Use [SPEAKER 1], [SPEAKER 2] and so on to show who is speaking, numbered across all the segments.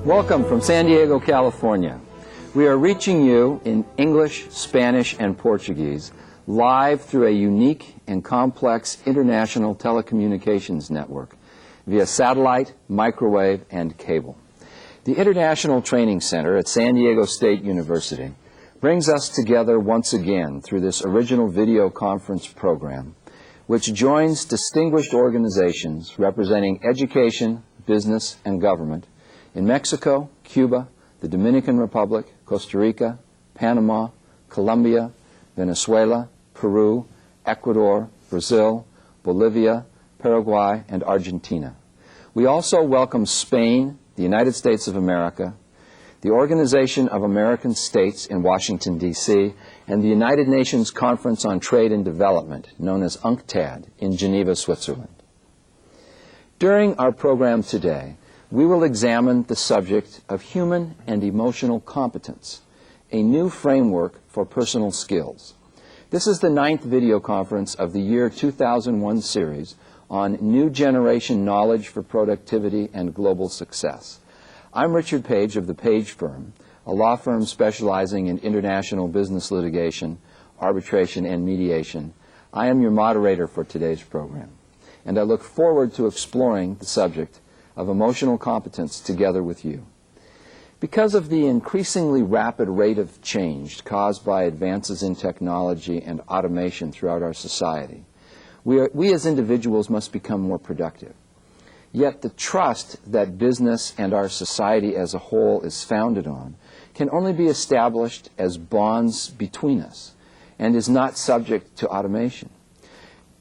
[SPEAKER 1] Welcome from San Diego, California. We are reaching you in English, Spanish, and Portuguese live through a unique and complex international telecommunications network via satellite, microwave, and cable. The International Training Center at San Diego State University brings us together once again through this original video conference program, which joins distinguished organizations representing education, business, and government in Mexico, Cuba, the Dominican Republic, Costa Rica, Panama, Colombia, Venezuela, Peru, Ecuador, Brazil, Bolivia, Paraguay, and Argentina. We also welcome Spain, the United States of America, the Organization of American States in Washington, D.C., and the United Nations Conference on Trade and Development, known as UNCTAD, in Geneva, Switzerland. During our program today, we will examine the subject of human and emotional competence, a new framework for personal skills. This is the 9th video conference of the year 2001 series on New Generation Knowledge for Productivity and Global Success. I'm Richard Page of the Page Firm, a law firm specializing in international business litigation, arbitration, and mediation. I am your moderator for today's program, and I look forward to exploring the subject of emotional competence together with you. Because of the increasingly rapid rate of change caused by advances in technology and automation throughout our society, we as individuals must become more productive. Yet the trust that business and our society as a whole is founded on can only be established as bonds between us and is not subject to automation.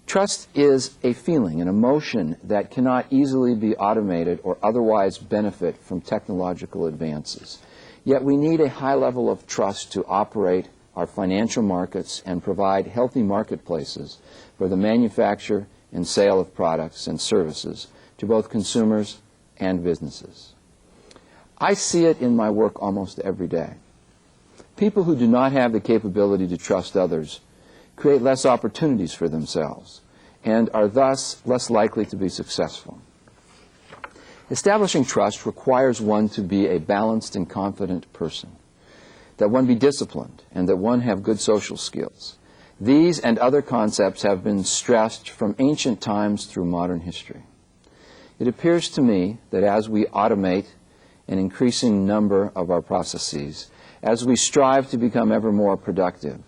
[SPEAKER 1] Trust is a feeling, an emotion that cannot easily be automated or otherwise benefit from technological advances. Yet we need a high level of trust to operate our financial markets and provide healthy marketplaces for the manufacture and sale of products and services to both consumers and businesses. I see it in my work almost every day. People who do not have the capability to trust others create less opportunities for themselves and are thus less likely to be successful. Establishing trust requires one to be a balanced and confident person, that one be disciplined, and that one have good social skills. These and other concepts have been stressed from ancient times through modern history. It appears to me that as we automate an increasing number of our processes, as we strive to become ever more productive,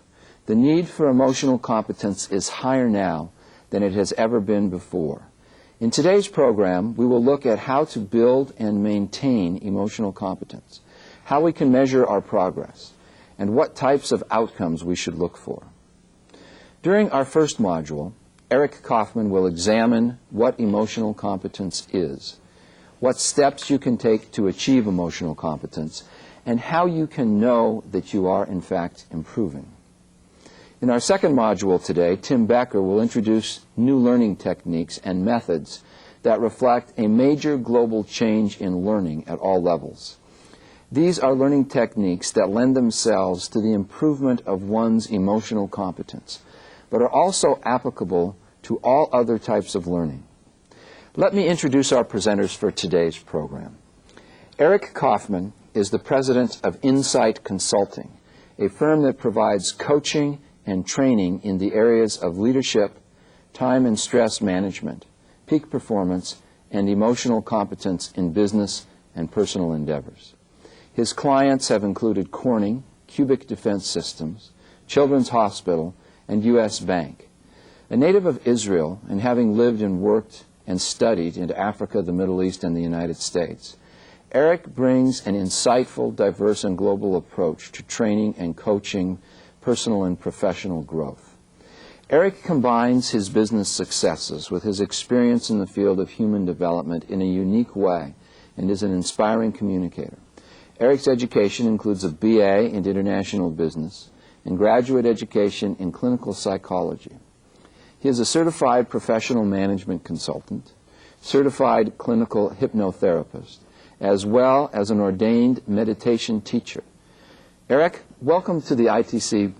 [SPEAKER 1] the need for emotional competence is higher now than it has ever been before. In today's program, we will look at how to build and maintain emotional competence, how we can measure our progress, and what types of outcomes we should look for. During our first module, Eric Kaufmann will examine what emotional competence is, what steps you can take to achieve emotional competence, and how you can know that you are, in fact, improving. In our second module today, Tim Becker will introduce new learning techniques and methods that reflect a major global change in learning at all levels. These are learning techniques that lend themselves to the improvement of one's emotional competence, but are also applicable to all other types of learning. Let me introduce our presenters for today's program. Eric Kaufmann is the president of Insight Consulting, a firm that provides coaching and training in the areas of leadership, time and stress management, peak performance, and emotional competence in business and personal endeavors. His clients have included Corning, Cubic Defense Systems, Children's Hospital, and U.S. Bank. A native of Israel, and having lived and worked and studied in Africa, the Middle East, and the United States, Eric brings an insightful, diverse, and global approach to training and coaching personal and professional growth. Eric combines his business successes with his experience in the field of human development in a unique way and is an inspiring communicator. Eric's education includes a BA in International Business and graduate education in clinical psychology. He is a certified professional management consultant, certified clinical hypnotherapist, as well as an ordained meditation teacher. Eric, welcome to the ITC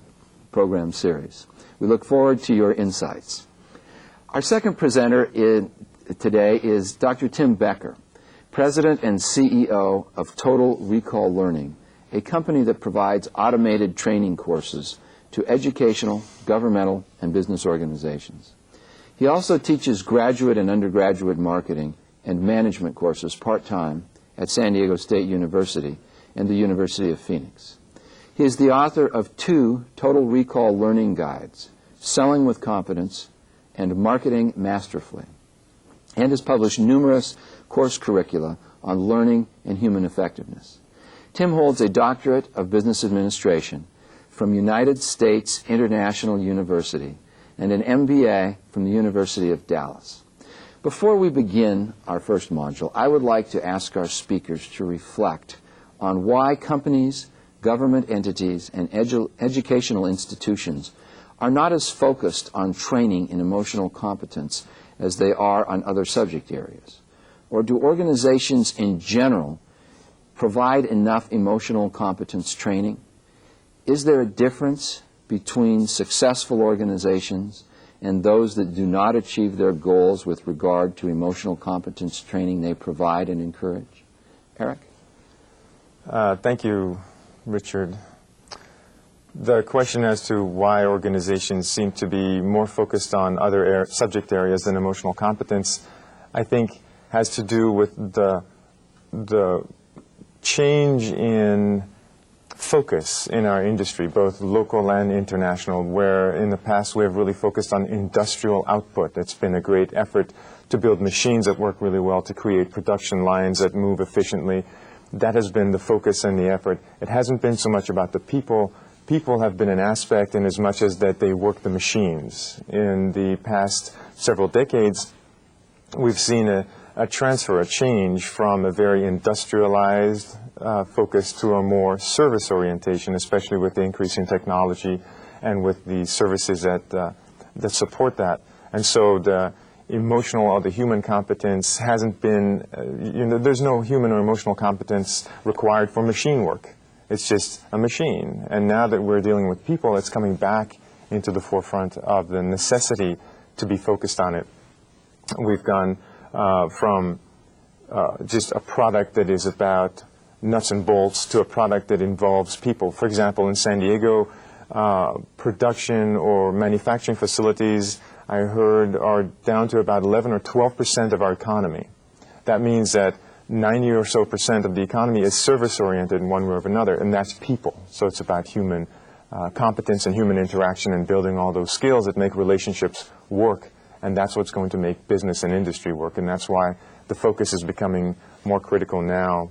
[SPEAKER 1] program series. We look forward to your insights. Our second presenter today is Dr. Tim Becker, President and CEO of Total Recall Learning, a company that provides automated training courses to educational, governmental, and business organizations. He also teaches graduate and undergraduate marketing and management courses part-time at San Diego State University and the University of Phoenix. He is the author of 2 Total Recall Learning guides, Selling with Competence and Marketing Masterfully, and has published numerous course curricula on learning and human effectiveness. Tim holds a doctorate of business administration from United States International University and an MBA from the University of Dallas. Before we begin our first module, I would like to ask our speakers to reflect on why companies, government entities, and educational institutions are not as focused on training in emotional competence as they are on other subject areas. Or do organizations in general provide enough emotional competence training? Is there a difference between successful organizations and those that do not achieve their goals with regard to emotional competence training they provide and encourage? Eric?
[SPEAKER 2] Thank you, Richard. The question as to why organizations seem to be more focused on other subject areas than emotional competence, I think, has to do with the change in focus in our industry, both local and international, where in the past we have really focused on industrial output. It's been a great effort to build machines that work really well, to create production lines that move efficiently. That has been the focus and the effort. It hasn't been so much about the people. People have been an aspect in as much as that they work the machines. In the past several decades, we've seen a transfer, a change from a very industrialized focus to a more service orientation, especially with the increase in technology and with the services that support that. And so the emotional or the human competence hasn't been, there's no human or emotional competence required for machine work. It's just a machine. And now that we're dealing with people, it's coming back into the forefront of the necessity to be focused on it. We've gone from just a product that is about nuts and bolts to a product that involves people. For example, in San Diego, production or manufacturing facilities, I heard, are down to about 11 or 12% of our economy. That means that 90 or so percent of the economy is service-oriented in one way or another, and that's people. So it's about human competence and human interaction and building all those skills that make relationships work. And that's what's going to make business and industry work, and that's why the focus is becoming more critical now.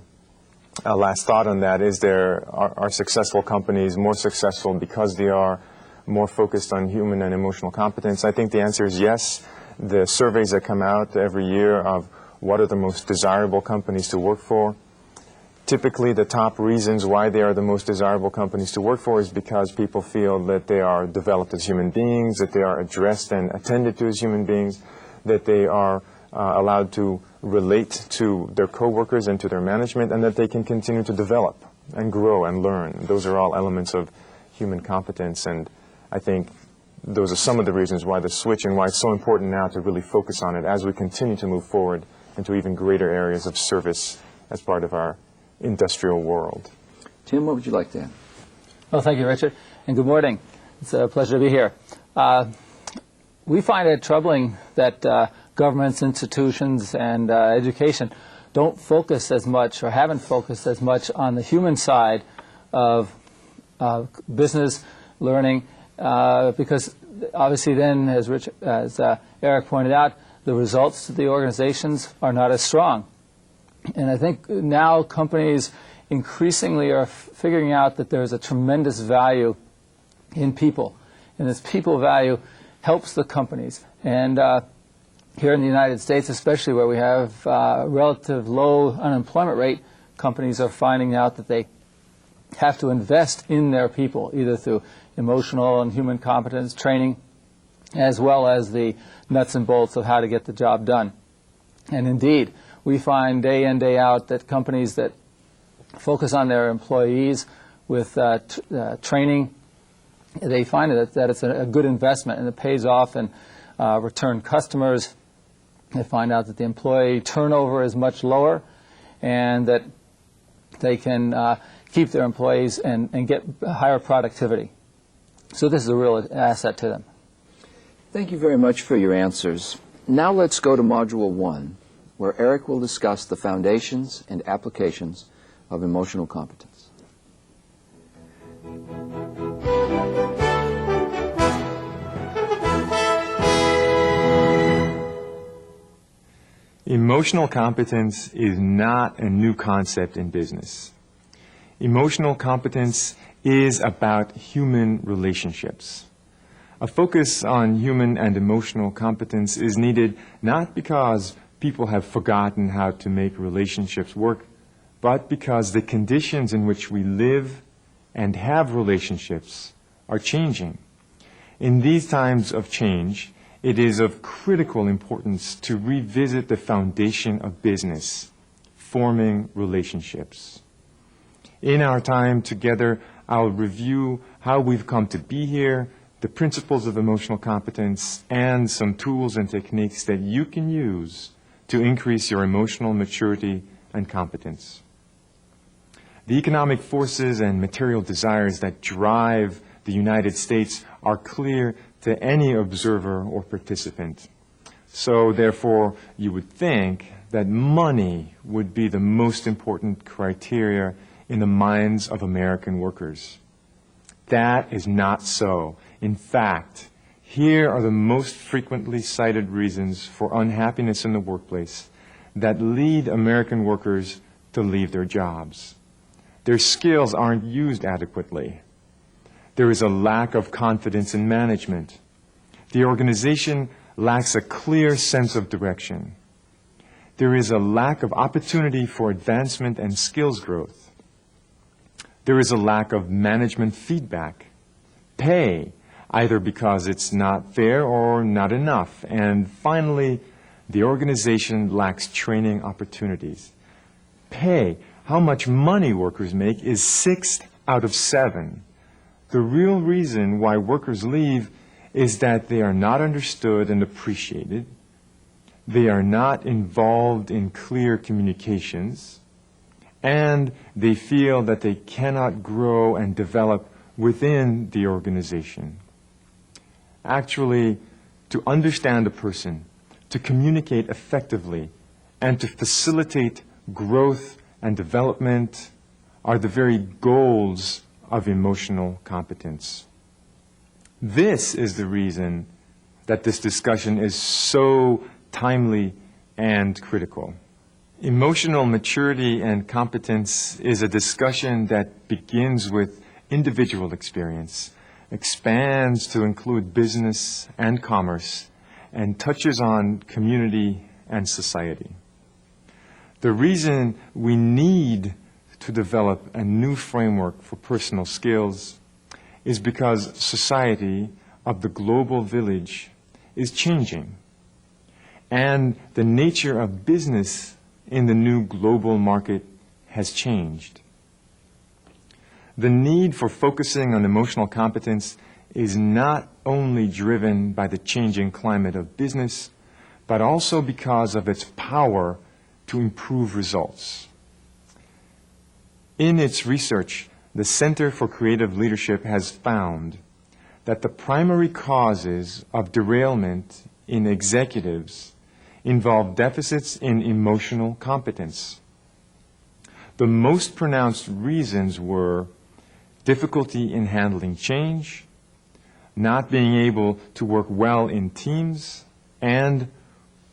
[SPEAKER 2] Last thought on that is are successful companies more successful because they are more focused on human and emotional competence? I think the answer is yes. The surveys that come out every year of what are the most desirable companies to work for, typically the top reasons why they are the most desirable companies to work for is because people feel that they are developed as human beings, that they are addressed and attended to as human beings, that they are allowed to relate to their coworkers and to their management, and that they can continue to develop and grow and learn. Those are all elements of human competence, and I think those are some of the reasons why the switch and why it's so important now to really focus on it as we continue to move forward into even greater areas of service as part of our industrial world.
[SPEAKER 1] Tim, what would you like to add?
[SPEAKER 3] Well, thank you, Richard, and good morning. It's a pleasure to be here. We find it troubling that governments, institutions, and education don't focus as much or haven't focused as much on the human side of business learning because obviously then, as Eric pointed out, the results to the organizations are not as strong. And I think now companies increasingly are figuring out that there's a tremendous value in people. And this people value helps the companies. And here in the United States, especially where we have relative low unemployment rate, companies are finding out that they have to invest in their people, either through emotional and human competence training, as well as the nuts and bolts of how to get the job done. And indeed, we find day in, day out that companies that focus on their employees with training, they find that it's a good investment and it pays off in return customers. They find out that the employee turnover is much lower and that they can keep their employees and get higher productivity. So this is a real asset to them.
[SPEAKER 1] Thank you very much for your answers. Now let's go to Module 1, where Eric will discuss the foundations and applications of emotional competence.
[SPEAKER 2] Emotional competence is not a new concept in business. Emotional competence is about human relationships. A focus on human and emotional competence is needed not because people have forgotten how to make relationships work, but because the conditions in which we live and have relationships are changing. In these times of change, it is of critical importance to revisit the foundation of business, forming relationships. In our time together, I'll review how we've come to be here, the principles of emotional competence, and some tools and techniques that you can use to increase your emotional maturity and competence. The economic forces and material desires that drive the United States are clear to any observer or participant. So, therefore, you would think that money would be the most important criteria in the minds of American workers. That is not so. In fact, here are the most frequently cited reasons for unhappiness in the workplace that lead American workers to leave their jobs. Their skills aren't used adequately. There is a lack of confidence in management. The organization lacks a clear sense of direction. There is a lack of opportunity for advancement and skills growth. There is a lack of management feedback. Pay, either because it's not fair or not enough. And finally, the organization lacks training opportunities. Pay, how much money workers make, is 6 out of 7. The real reason why workers leave is that they are not understood and appreciated. They are not involved in clear communications. And they feel that they cannot grow and develop within the organization. Actually, to understand a person, to communicate effectively, and to facilitate growth and development are the very goals of emotional competence. This is the reason that this discussion is so timely and critical. Emotional maturity and competence is a discussion that begins with individual experience, expands to include business and commerce, and touches on community and society. The reason we need to develop a new framework for personal skills is because society of the global village is changing, and the nature of business in the new global market has changed. The need for focusing on emotional competence is not only driven by the changing climate of business, but also because of its power to improve results. In its research, the Center for Creative Leadership has found that the primary causes of derailment in executives involve deficits in emotional competence. The most pronounced reasons were difficulty in handling change, not being able to work well in teams, and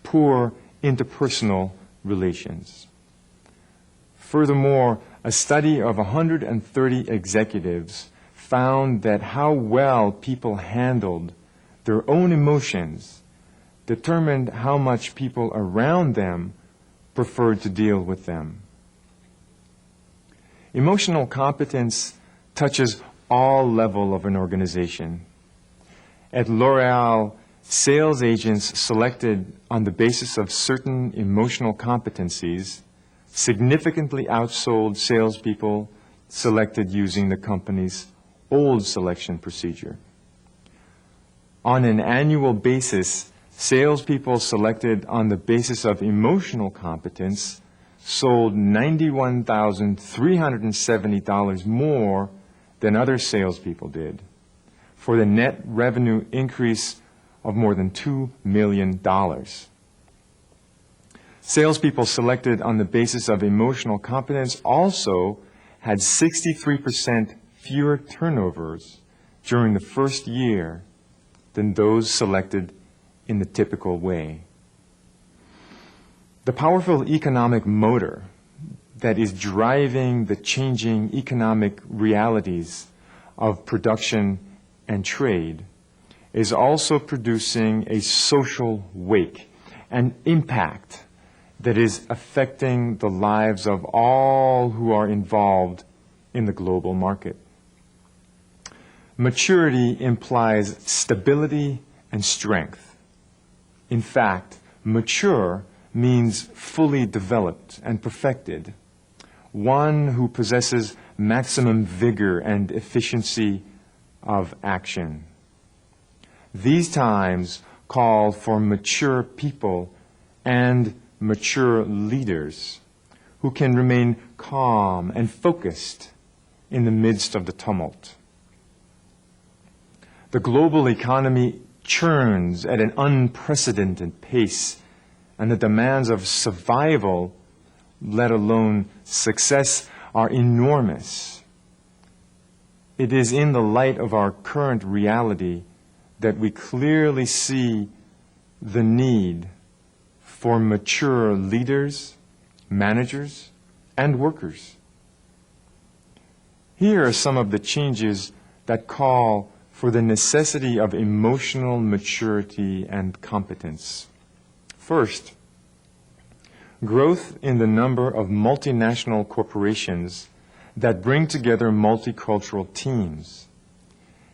[SPEAKER 2] poor interpersonal relations. Furthermore, a study of 130 executives found that how well people handled their own emotions, determined how much people around them preferred to deal with them. Emotional competence touches all levels of an organization. At L'Oreal, sales agents selected on the basis of certain emotional competencies significantly outsold salespeople selected using the company's old selection procedure. On an annual basis, salespeople selected on the basis of emotional competence sold $91,370 more than other salespeople did, for the net revenue increase of more than $2 million. Salespeople selected on the basis of emotional competence also had 63% fewer turnovers during the first year than those selected in the typical way. The powerful economic motor that is driving the changing economic realities of production and trade is also producing a social wake, an impact that is affecting the lives of all who are involved in the global market. Maturity implies stability and strength. In fact, mature means fully developed and perfected, one who possesses maximum vigor and efficiency of action. These times call for mature people and mature leaders who can remain calm and focused in the midst of the tumult. The global economy churns at an unprecedented pace, and the demands of survival, let alone success, are enormous. It is in the light of our current reality that we clearly see the need for mature leaders, managers, and workers. Here are some of the changes that call for the necessity of emotional maturity and competence. First, growth in the number of multinational corporations that bring together multicultural teams.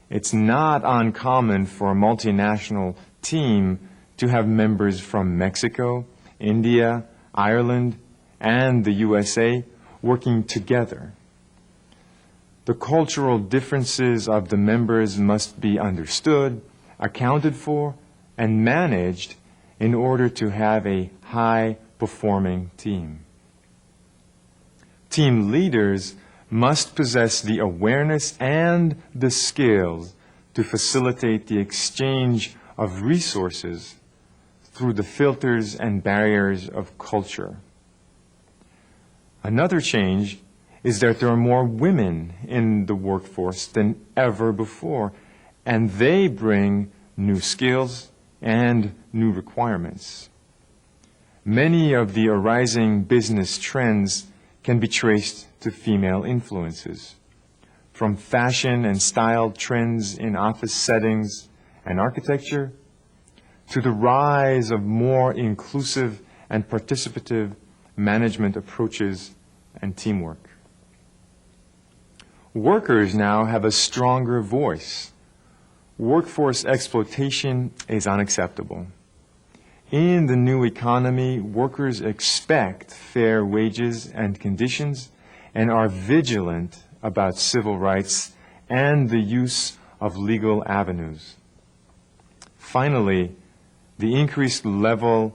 [SPEAKER 2] It's not uncommon for a multinational team to have members from Mexico, India, Ireland, and the USA working together. The cultural differences of the members must be understood, accounted for, and managed in order to have a high-performing team. Team leaders must possess the awareness and the skills to facilitate the exchange of resources through the filters and barriers of culture. Another change is that there are more women in the workforce than ever before, and they bring new skills and new requirements. Many of the arising business trends can be traced to female influences, from fashion and style trends in office settings and architecture, to the rise of more inclusive and participative management approaches and teamwork. Workers now have a stronger voice. Workforce exploitation is unacceptable. In the new economy, workers expect fair wages and conditions and are vigilant about civil rights and the use of legal avenues. Finally, the increased level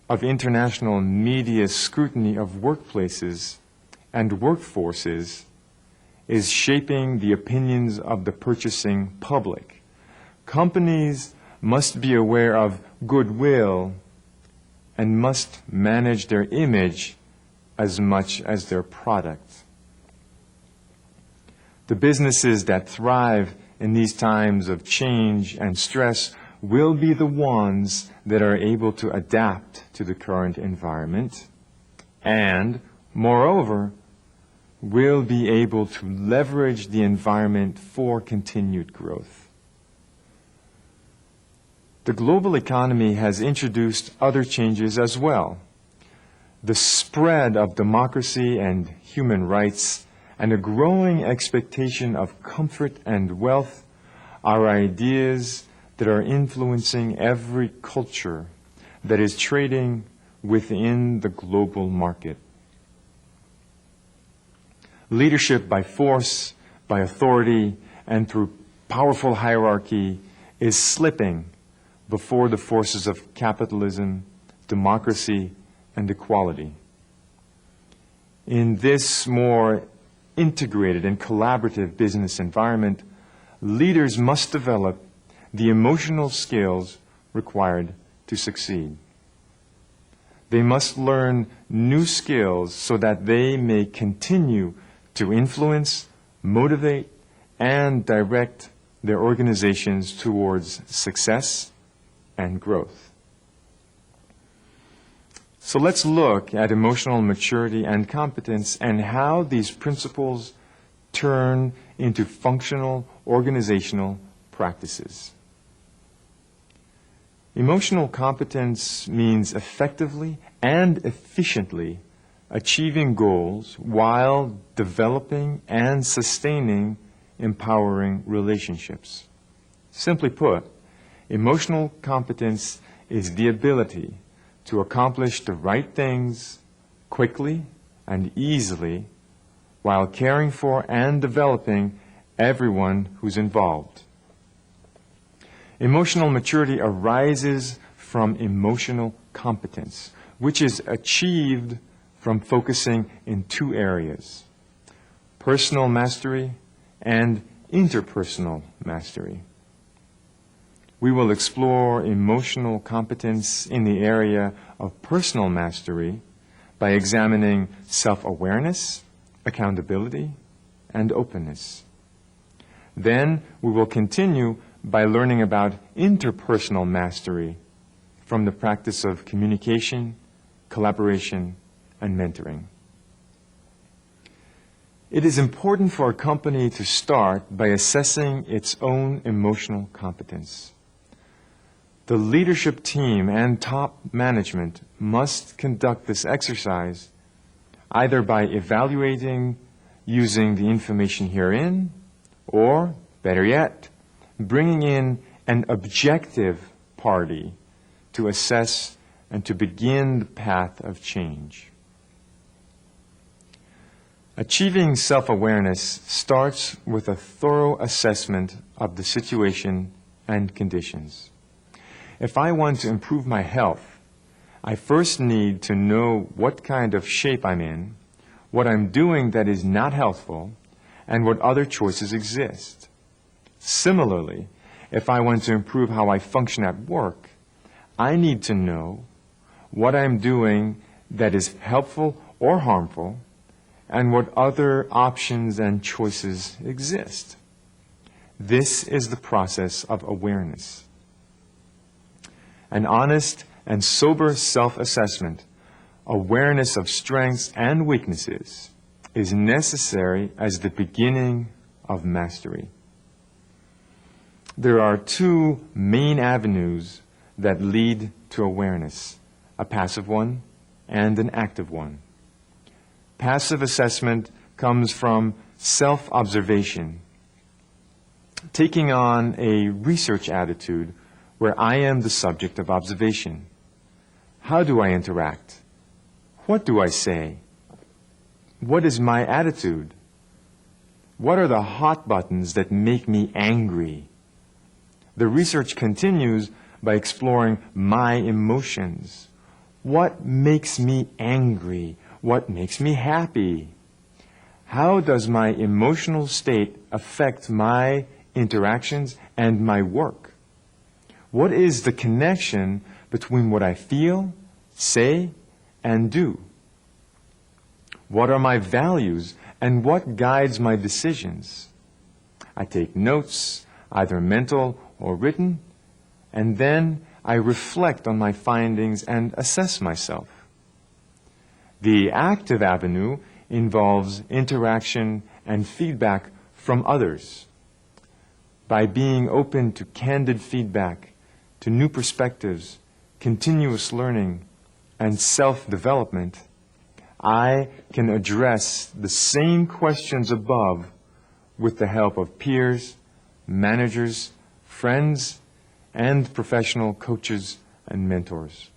[SPEAKER 2] of international media scrutiny of workplaces and workforces is shaping the opinions of the purchasing public. Companies must be aware of goodwill and must manage their image as much as their product. The businesses that thrive in these times of change and stress will be the ones that are able to adapt to the current environment and, moreover, will be able to leverage the environment for continued growth. the global economy has introduced other changes as well. The spread of democracy and human rights and a growing expectation of comfort and wealth are ideas that are influencing every culture that is trading within the global market. Leadership by force, by authority, and through powerful hierarchy is slipping before the forces of capitalism, democracy, and equality. In this more integrated and collaborative business environment, leaders must develop the emotional skills required to succeed. They must learn new skills so that they may continue to influence, motivate, and direct their organizations towards success and growth. So let's look at emotional maturity and competence and how these principles turn into functional organizational practices. Emotional competence means effectively and efficiently achieving goals while developing and sustaining empowering relationships. Simply put, emotional competence is the ability to accomplish the right things quickly and easily while caring for and developing everyone who's involved. Emotional maturity arises from emotional competence, which is achieved from focusing in two areas: personal mastery and interpersonal mastery. We will explore emotional competence in the area of personal mastery by examining self-awareness, accountability, and openness. Then we will continue by learning about interpersonal mastery from the practice of communication, collaboration, and mentoring. It is important for a company to start by assessing its own emotional competence. The leadership team and top management must conduct this exercise either by evaluating using the information herein, or, better yet, bringing in an objective party to assess and to begin the path of change. Achieving self-awareness starts with a thorough assessment of the situation and conditions. If I want to improve my health, I first need to know what kind of shape I'm in, what I'm doing that is not healthful, and what other choices exist. Similarly, if I want to improve how I function at work, I need to know what I'm doing that is helpful or harmful, and what other options and choices exist. This is the process of awareness. An honest and sober self-assessment, awareness of strengths and weaknesses, is necessary as the beginning of mastery. There are two main avenues that lead to awareness, a passive one and an active one. Passive assessment comes from self-observation, taking on a research attitude where I am the subject of observation. How do I interact? What do I say? What is my attitude? What are the hot buttons that make me angry? The research continues by exploring my emotions. What makes me angry? What makes me happy? How does my emotional state affect my interactions and my work? What is the connection between what I feel, say, and do? What are my values and what guides my decisions? I take notes, either mental or written, and then I reflect on my findings and assess myself. The active avenue involves interaction and feedback from others. By being open to candid feedback, to new perspectives, continuous learning, and self-development, I can address the same questions above with the help of peers, managers, friends, and professional coaches and mentors.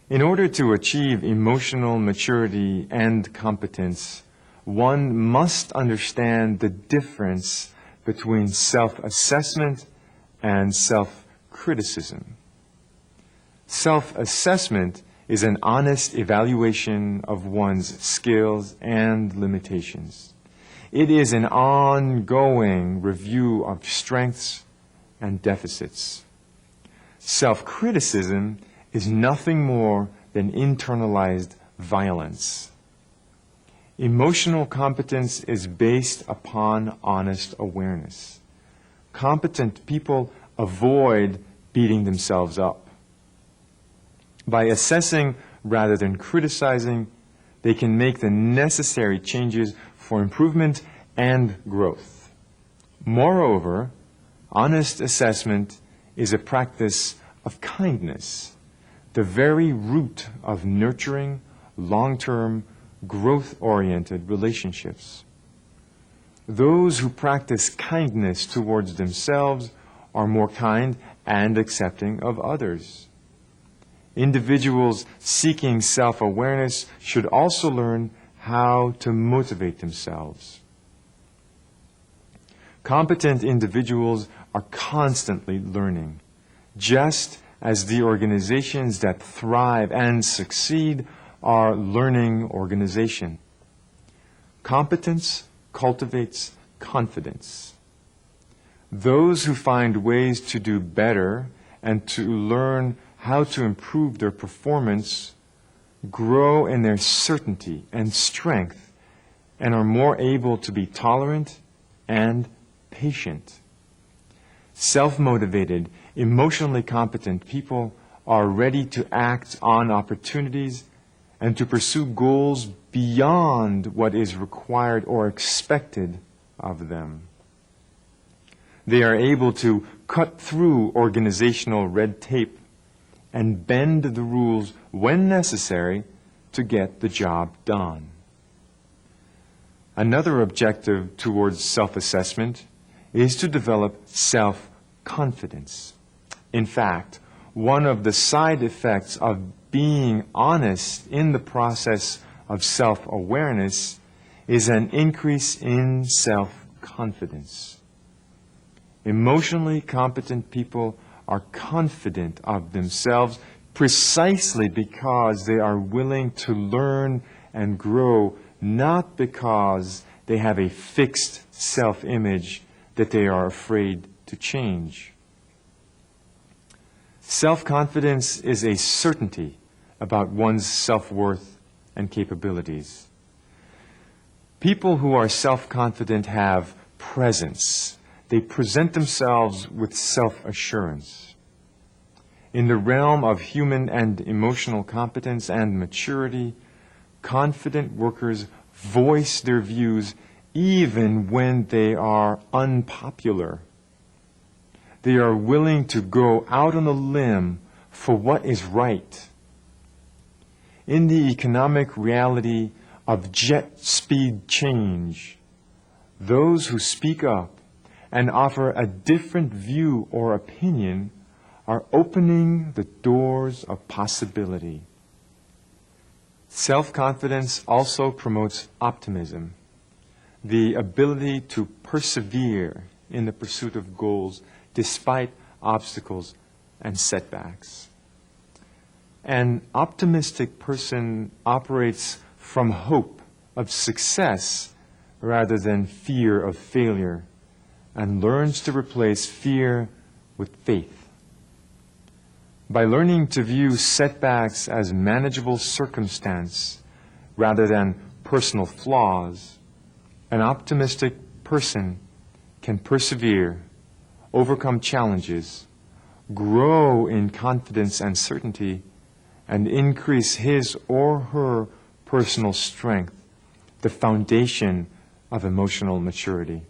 [SPEAKER 2] In order to achieve emotional maturity and competence, one must understand the difference between self-assessment and self-criticism. Self-assessment is an honest evaluation of one's skills and limitations. It is an ongoing review of strengths and deficits. Self-criticism is nothing more than internalized violence. Emotional competence is based upon honest awareness. Competent people avoid beating themselves up. By assessing rather than criticizing, they can make the necessary changes for improvement and growth. Moreover, honest assessment is a practice of kindness, the very root of nurturing long-term, growth-oriented relationships. Those who practice kindness towards themselves are more kind and accepting of others. Individuals seeking self-awareness should also learn how to motivate themselves. Competent individuals are constantly learning, just as the organizations that thrive and succeed are learning organizations. Competence cultivates confidence. Those who find ways to do better and to learn how to improve their performance grow in their certainty and strength and are more able to be tolerant and patient. Self-motivated, emotionally competent people are ready to act on opportunities and to pursue goals beyond what is required or expected of them. They are able to cut through organizational red tape and bend the rules when necessary to get the job done. Another objective towards self-assessment is to develop self-confidence. In fact, one of the side effects of being honest in the process of self-awareness is an increase in self-confidence. Emotionally competent people are confident of themselves precisely because they are willing to learn and grow, not because they have a fixed self-image that they are afraid to change. Self-confidence is a certainty about one's self-worth and capabilities. People who are self-confident have presence. They present themselves with self-assurance. In the realm of human and emotional competence and maturity, confident workers voice their views even when they are unpopular. They are willing to go out on a limb for what is right. In the economic reality of jet speed change, those who speak up and offer a different view or opinion are opening the doors of possibility. Self-confidence also promotes optimism, the ability to persevere in the pursuit of goals despite obstacles and setbacks. An optimistic person operates from hope of success rather than fear of failure, and learns to replace fear with faith. By learning to view setbacks as manageable circumstance rather than personal flaws, an optimistic person can persevere, overcome challenges, grow in confidence and certainty, and increase his or her personal strength, the foundation of emotional maturity.